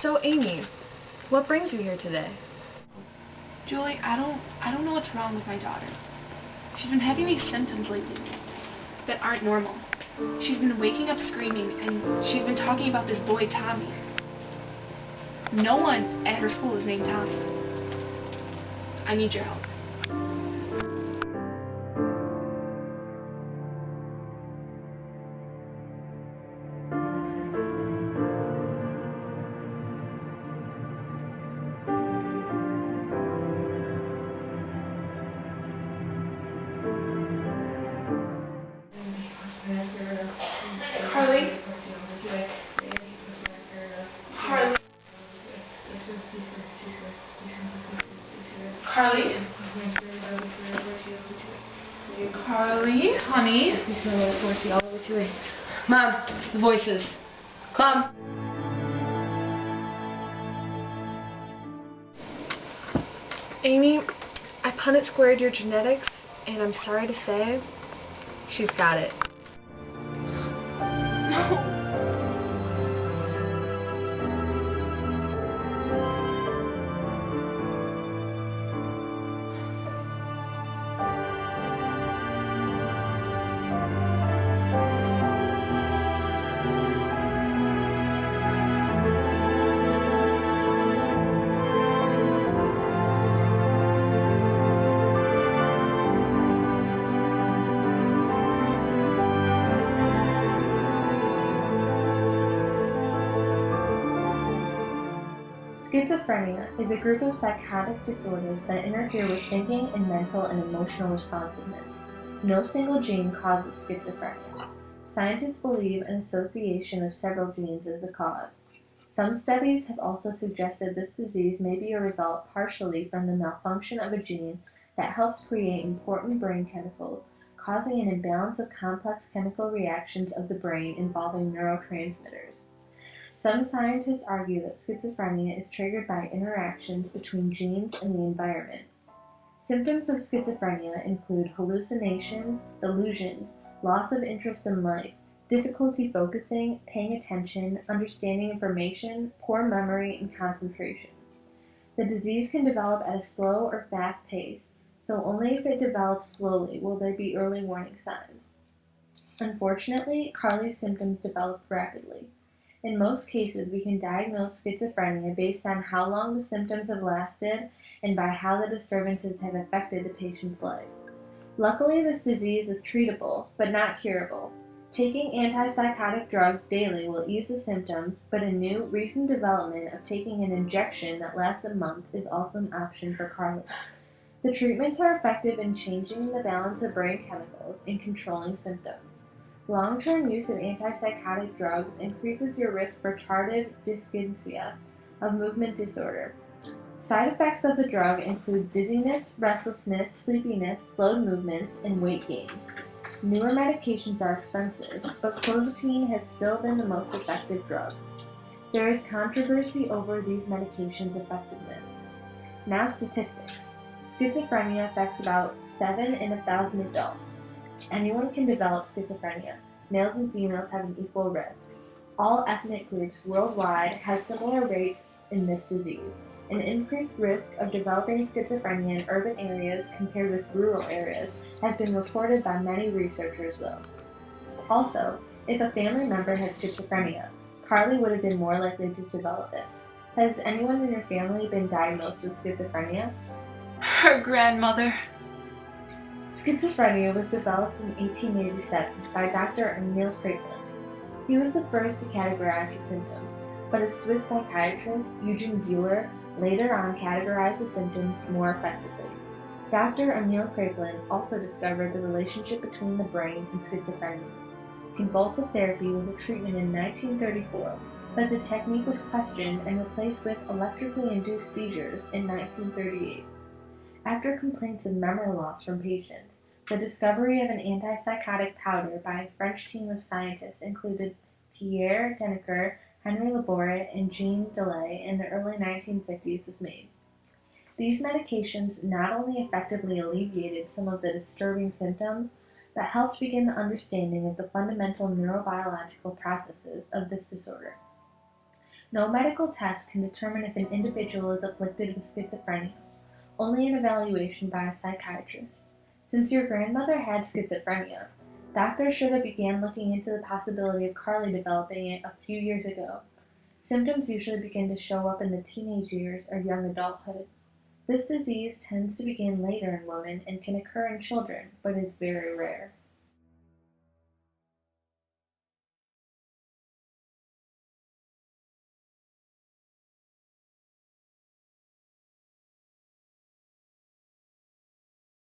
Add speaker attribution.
Speaker 1: So Amy, what brings you here today?
Speaker 2: Julie, I don't know what's wrong with my daughter. She's been having these symptoms lately that aren't normal. She's been waking up screaming, and she's been talking about this boy, Tommy. No one at her school is named Tommy. I need your help. Carly? Carly? Carly? Carly, honey?
Speaker 1: Mom, the voices. Mom! Amy, I Punnett squared your genetics, and I'm sorry to say, she's got it.
Speaker 2: No.
Speaker 3: Schizophrenia is a group of psychotic disorders that interfere with thinking and mental and emotional responsiveness. No single gene causes schizophrenia. Scientists believe an association of several genes is the cause. Some studies have also suggested this disease may be a result partially from the malfunction of a gene that helps create important brain chemicals, causing an imbalance of complex chemical reactions of the brain involving neurotransmitters. Some scientists argue that schizophrenia is triggered by interactions between genes and the environment. Symptoms of schizophrenia include hallucinations, delusions, loss of interest in life, difficulty focusing, paying attention, understanding information, poor memory, and concentration. The disease can develop at a slow or fast pace, so only if it develops slowly will there be early warning signs. Unfortunately, Carly's symptoms developed rapidly. In most cases, we can diagnose schizophrenia based on how long the symptoms have lasted and by how the disturbances have affected the patient's life. Luckily, this disease is treatable, but not curable. Taking antipsychotic drugs daily will ease the symptoms, but a new, recent development of taking an injection that lasts a month is also an option for Carly. The treatments are effective in changing the balance of brain chemicals and controlling symptoms. Long-term use of antipsychotic drugs increases your risk for tardive dyskinesia, a movement disorder. Side effects of the drug include dizziness, restlessness, sleepiness, slowed movements, and weight gain. Newer medications are expensive, but clozapine has still been the most effective drug. There is controversy over these medications' effectiveness. Now statistics. Schizophrenia affects about 7 in 1,000 adults. Anyone can develop schizophrenia. Males and females have an equal risk. All ethnic groups worldwide have similar rates in this disease. An increased risk of developing schizophrenia in urban areas compared with rural areas has been reported by many researchers, though. Also, if a family member has schizophrenia, Carly would have been more likely to develop it. Has anyone in your family been diagnosed with schizophrenia?
Speaker 2: Her grandmother.
Speaker 3: Schizophrenia was developed in 1887 by Dr. Emil Kraepelin. He was the first to categorize the symptoms, but a Swiss psychiatrist, Eugen Buehler, later on categorized the symptoms more effectively. Dr. Emil Kraepelin also discovered the relationship between the brain and schizophrenia. Convulsive therapy was a treatment in 1934, but the technique was questioned and replaced with electrically induced seizures in 1938. After complaints of memory loss from patients, the discovery of an antipsychotic powder by a French team of scientists included Pierre Dennecker, Henry Laborit, and Jean Delay in the early 1950s was made. These medications not only effectively alleviated some of the disturbing symptoms, but helped begin the understanding of the fundamental neurobiological processes of this disorder. No medical test can determine if an individual is afflicted with schizophrenia, only an evaluation by a psychiatrist. Since your grandmother had schizophrenia, doctors should have began looking into the possibility of Carly developing it a few years ago. Symptoms usually begin to show up in the teenage years or young adulthood. This disease tends to begin later in women and can occur in children, but is very rare.